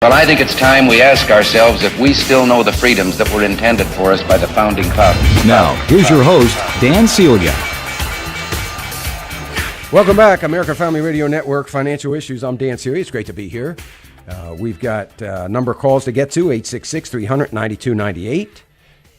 Well, I think it's time we ask ourselves if we still know the freedoms that were intended for us by the founding fathers. Now, here's your host, Dan Celia. Welcome back, American Family Radio Network, Financial Issues. I'm Dan Celia. It's great to be here. We've got a number of calls to get to, 866-300-9298.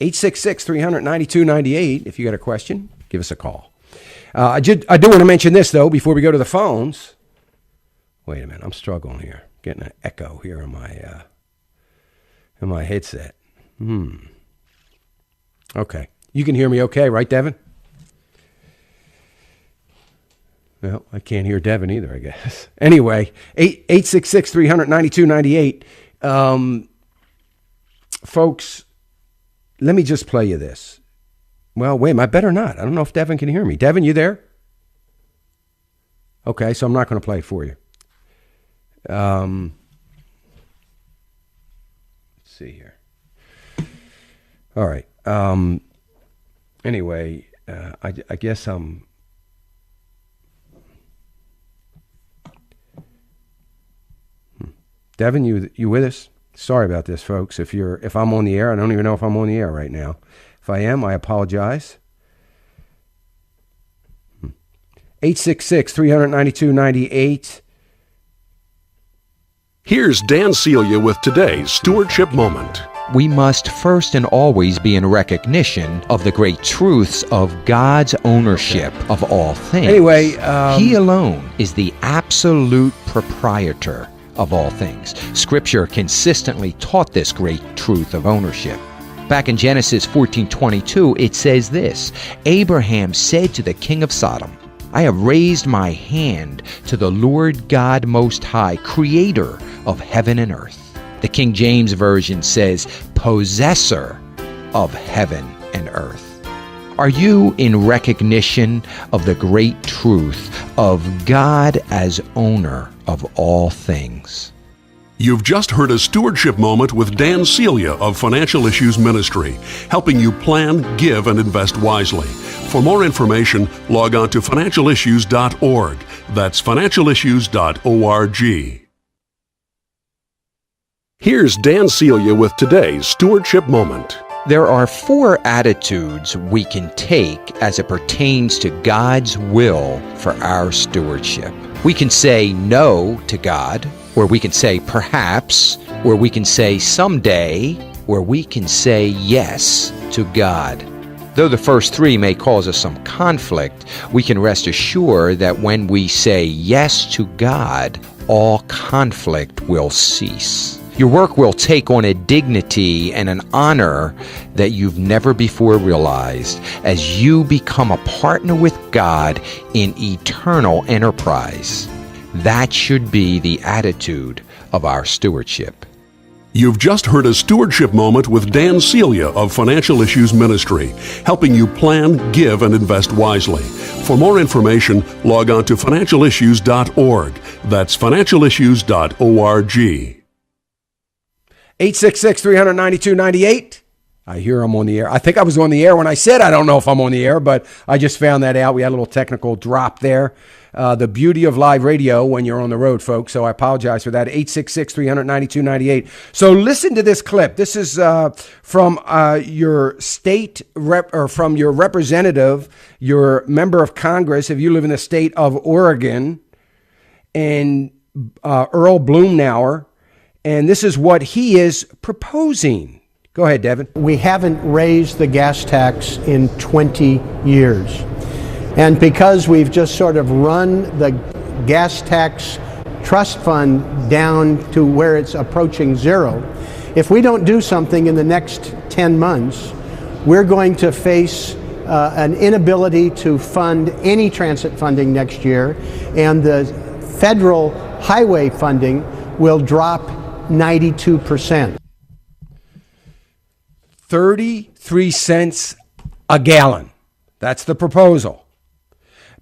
866-300-9298. If you got a question, give us a call. I do want to mention this, though, before we go to the phones. Wait a minute. I'm struggling here. Getting an echo here in my headset. Okay. You can hear me okay, right, Devin? Well, I can't hear Devin either, I guess. Anyway, 866-300-9298. Folks, let me just play you this. Well, wait, I better not. I don't know if Devin can hear me. Devin, you there? Okay, so I'm not going to play it for you. Let's see here. All right. Anyway, I guess I'm... Devin, you with us? Sorry about this, folks. If I'm on the air, I don't even know if I'm on the air right now. If I am, I apologize. 866-300-9298. Here's Dan Celia with today's Stewardship Moment. We must first and always be in recognition of the great truths of God's ownership of all things. Anyway, He alone is the absolute proprietor of all things. Scripture consistently taught this great truth of ownership. Back in Genesis 14:22, it says this: Abraham said to the king of Sodom, I have raised my hand to the Lord God Most High, creator of heaven and earth. The King James Version says, possessor of heaven and earth. Are you in recognition of the great truth of God as owner of all things? You've just heard a Stewardship Moment with Dan Celia of Financial Issues Ministry, helping you plan, give, and invest wisely. For more information, log on to financialissues.org. That's financialissues.org. Here's Dan Celia with today's Stewardship Moment. There are 4 attitudes we can take as it pertains to God's will for our stewardship. We can say no to God, or we can say perhaps, or we can say someday, or we can say yes to God. Though the first 3 may cause us some conflict, we can rest assured that when we say yes to God, all conflict will cease. Your work will take on a dignity and an honor that you've never before realized as you become a partner with God in eternal enterprise. That should be the attitude of our stewardship. You've just heard a Stewardship Moment with Dan Celia of Financial Issues Ministry, helping you plan, give, and invest wisely. For more information, log on to financialissues.org. That's financialissues.org. 866-300-9298. I hear I'm on the air. I think I was on the air when I said I don't know if I'm on the air, but I just found that out. We had a little technical drop there. The beauty of live radio when you're on the road, folks. So I apologize for that. 866-300-9298. So listen to this clip. This is from your state rep, or from your representative, your member of Congress, if you live in the state of Oregon, and Earl Blumenauer. And this is what he is proposing. Go ahead, Devin. We haven't raised the gas tax in 20 years. And because we've just sort of run the gas tax trust fund down to where it's approaching zero, if we don't do something in the next 10 months, we're going to face an inability to fund any transit funding next year, and the federal highway funding will drop 92%. 33 cents a gallon. That's the proposal.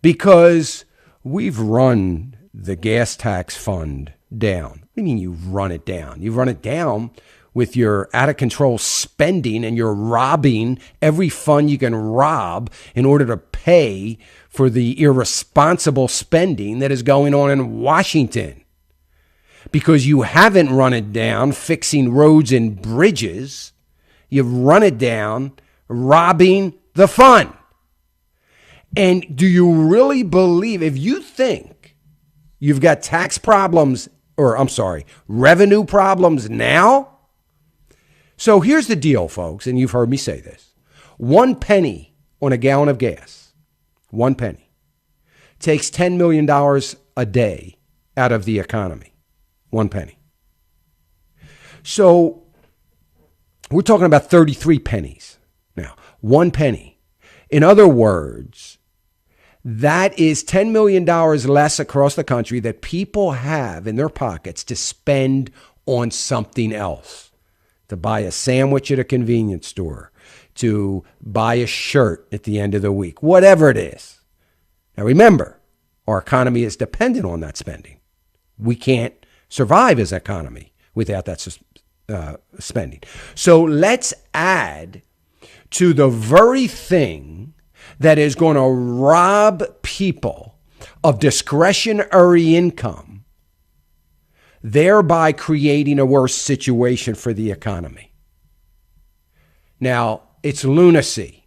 Because we've run the gas tax fund down. What do you mean you've run it down? You've run it down with your out-of-control spending, and you're robbing every fund you can rob in order to pay for the irresponsible spending that is going on in Washington. because you haven't run it down fixing roads and bridges. You've run it down robbing the fun. And do you really believe, if you think you've got tax problems, revenue problems now? So here's the deal, folks, and you've heard me say this. 1 penny on a gallon of gas, 1 penny, takes $10 million a day out of the economy. 1 penny. So we're talking about 33 pennies now. 1 penny. In other words, that is $10 million less across the country that people have in their pockets to spend on something else. To buy a sandwich at a convenience store, to buy a shirt at the end of the week, whatever it is. Now remember, our economy is dependent on that spending. We can't survive as an economy without that spending. So let's add to the very thing that is going to rob people of discretionary income, thereby creating a worse situation for the economy. Now, it's lunacy.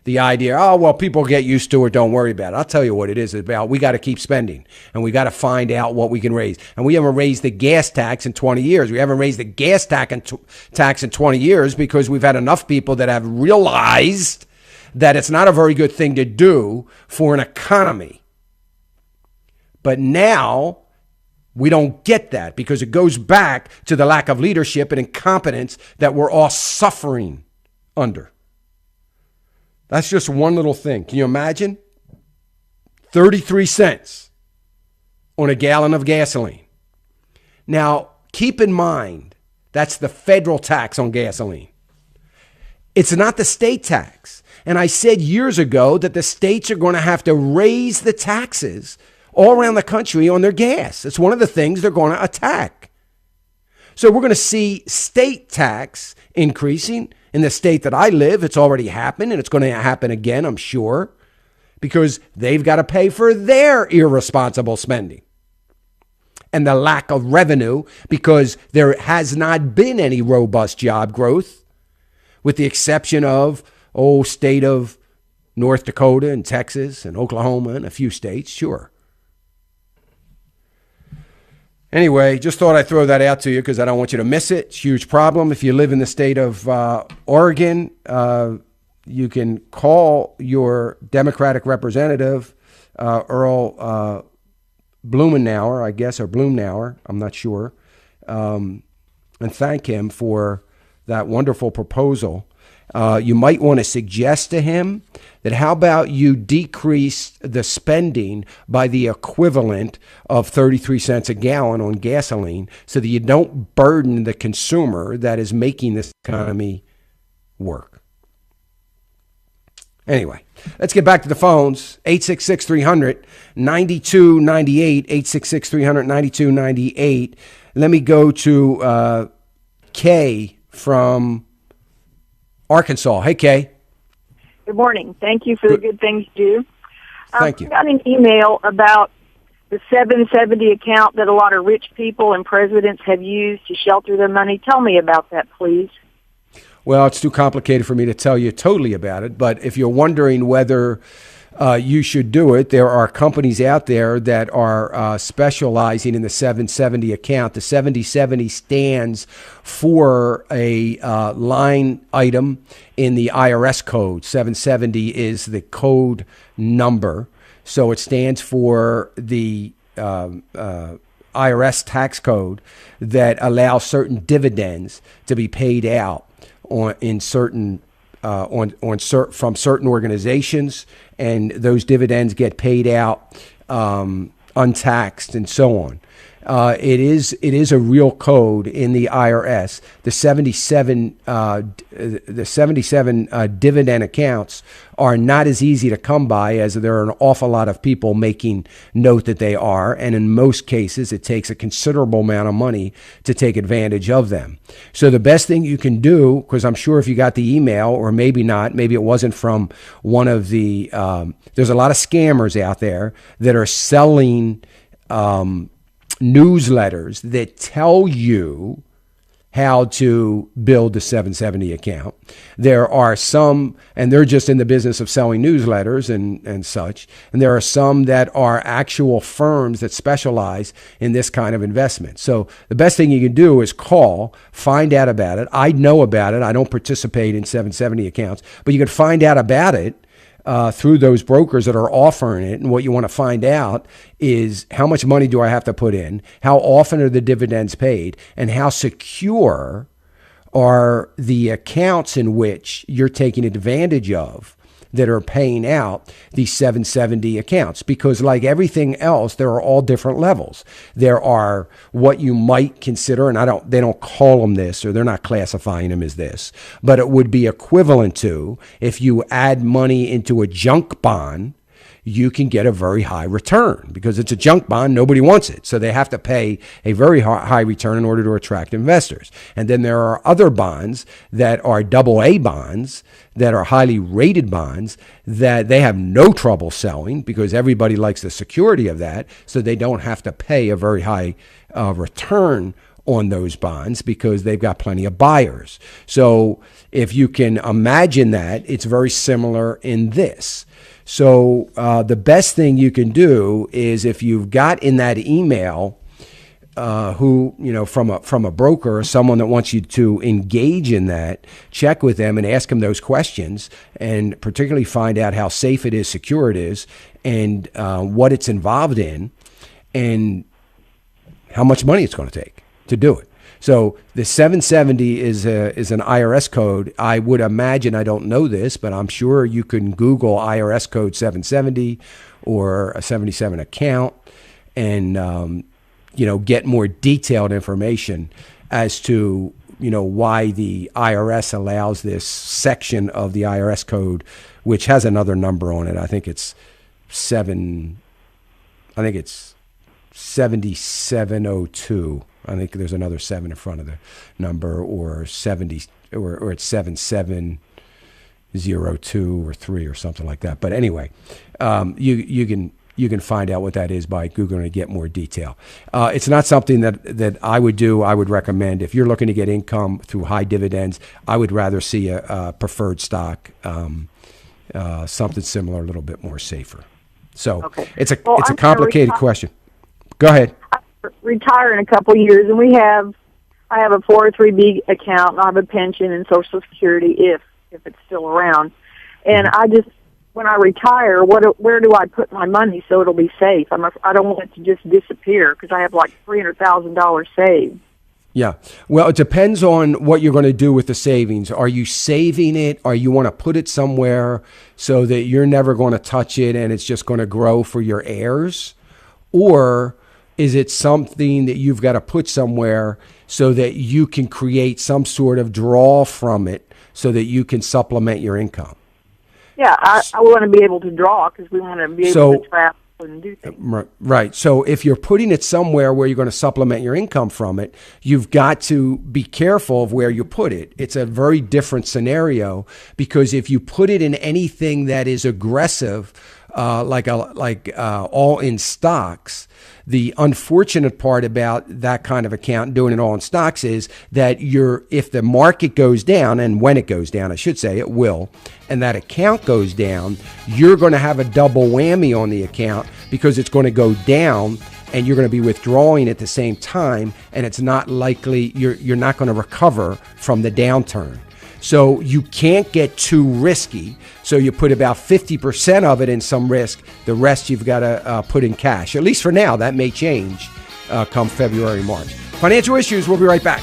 The idea, oh, well, people get used to it, don't worry about it. I'll tell you what it is about. We got to keep spending, and we got to find out what we can raise. And we haven't raised the gas tax in 20 years. We haven't raised the gas tax in 20 years because we've had enough people that have realized that it's not a very good thing to do for an economy. But now we don't get that because it goes back to the lack of leadership and incompetence that we're all suffering under. That's just one little thing. Can you imagine? 33 cents on a gallon of gasoline. Now, keep in mind, that's the federal tax on gasoline. It's not the state tax. And I said years ago that the states are going to have to raise the taxes all around the country on their gas. It's one of the things they're going to attack. So we're going to see state tax increasing. In the state that I live, it's already happened, and it's going to happen again, I'm sure, because they've got to pay for their irresponsible spending and the lack of revenue because there has not been any robust job growth, with the exception of, state of North Dakota and Texas and Oklahoma and a few states, sure. Anyway, just thought I'd throw that out to you because I don't want you to miss it. It's a huge problem. If you live in the state of Oregon, you can call your Democratic representative, Earl Blumenauer, I guess, or Blumnauer, I'm not sure, and thank him for that wonderful proposal. You might want to suggest to him that how about you decrease the spending by the equivalent of 33 cents a gallon on gasoline so that you don't burden the consumer that is making this economy work. Anyway, let's get back to the phones. 866-300-9298, 866-300-9298. Let me go to Kay from Arkansas. Hey, Kay. Good morning. Thank you for the good things you do. Thank you. I got an email about the 770 account that a lot of rich people and presidents have used to shelter their money. Tell me about that, please. Well, it's too complicated for me to tell you totally about it, but if you're wondering whether you should do it, there are companies out there that are specializing in the 770 account. The 7070 stands for a line item in the IRS code. 770 is the code number, so it stands for the IRS tax code that allows certain dividends to be paid out from certain organizations, and those dividends get paid out untaxed and so on. It is a real code in the IRS. The 77 dividend accounts are not as easy to come by as there are an awful lot of people making note that they are, and in most cases it takes a considerable amount of money to take advantage of them. So the best thing you can do, because I'm sure if you got the email, or maybe not, maybe it wasn't from one of the there's a lot of scammers out there that are selling newsletters that tell you how to build the 770 account. There are some, and they're just in the business of selling newsletters and such. And there are some that are actual firms that specialize in this kind of investment. So the best thing you can do is call, find out about it. I know about it. I don't participate in 770 accounts, but you can find out about it through those brokers that are offering it. And what you want to find out is how much money do I have to put in? How often are the dividends paid? And how secure are the accounts in which you're taking advantage of that are paying out these 770 accounts? Because like everything else, there are all different levels. There are what you might consider, and they don't call them this, or they're not classifying them as this, but it would be equivalent to if you add money into a junk bond, you can get a very high return because it's a junk bond. Nobody wants it. So they have to pay a very high return in order to attract investors. And then there are other bonds that are AA bonds, that are highly rated bonds, that they have no trouble selling because everybody likes the security of that. So they don't have to pay a very high return on those bonds because they've got plenty of buyers. So if you can imagine that, it's very similar in this. So the best thing you can do is if you've got in that email who, from a broker or someone that wants you to engage in that, check with them and ask them those questions, and particularly find out how safe it is, secure it is, and what it's involved in, and how much money it's going to take to do it. So the 770 is an IRS code. I would imagine, I don't know this, but I'm sure you can Google IRS code 770 or a 77 account and, get more detailed information as to, why the IRS allows this section of the IRS code, which has another number on it. I think it's 7702. I think there's another 7 in front of the number, or 70, or it's 7702 or 3 or something like that. But anyway, you can find out what that is by Googling and get more detail. It's not something that I would do. I would recommend if you're looking to get income through high dividends, I would rather see a preferred stock, something similar, a little bit more safer. So okay. It's a complicated question. Go ahead. Retire in a couple of years, and I have a 403B account, and I have a pension and Social Security if it's still around. And when I retire, where do I put my money so it'll be safe? I don't want it to just disappear because I have like $300,000 saved. Yeah. Well, it depends on what you're going to do with the savings. Are you saving it, or you want to put it somewhere so that you're never going to touch it and it's just going to grow for your heirs? Or is it something that you've got to put somewhere so that you can create some sort of draw from it so that you can supplement your income? Yeah, I want to be able to draw because we want to be able to travel and do things. Right. So if you're putting it somewhere where you're going to supplement your income from it, you've got to be careful of where you put it. It's a very different scenario because if you put it in anything that is aggressive, like all in stocks, the unfortunate part about that kind of account, doing it all in stocks, is that if the market goes down, and when it goes down, I should say it will, and that account goes down, you're going to have a double whammy on the account because it's going to go down and you're going to be withdrawing at the same time, and it's not likely, you're not going to recover from the downturn. So you can't get too risky. So you put about 50% of it in some risk. The rest you've got to put in cash. At least for now. That may change come February, March. Financial Issues. We'll be right back.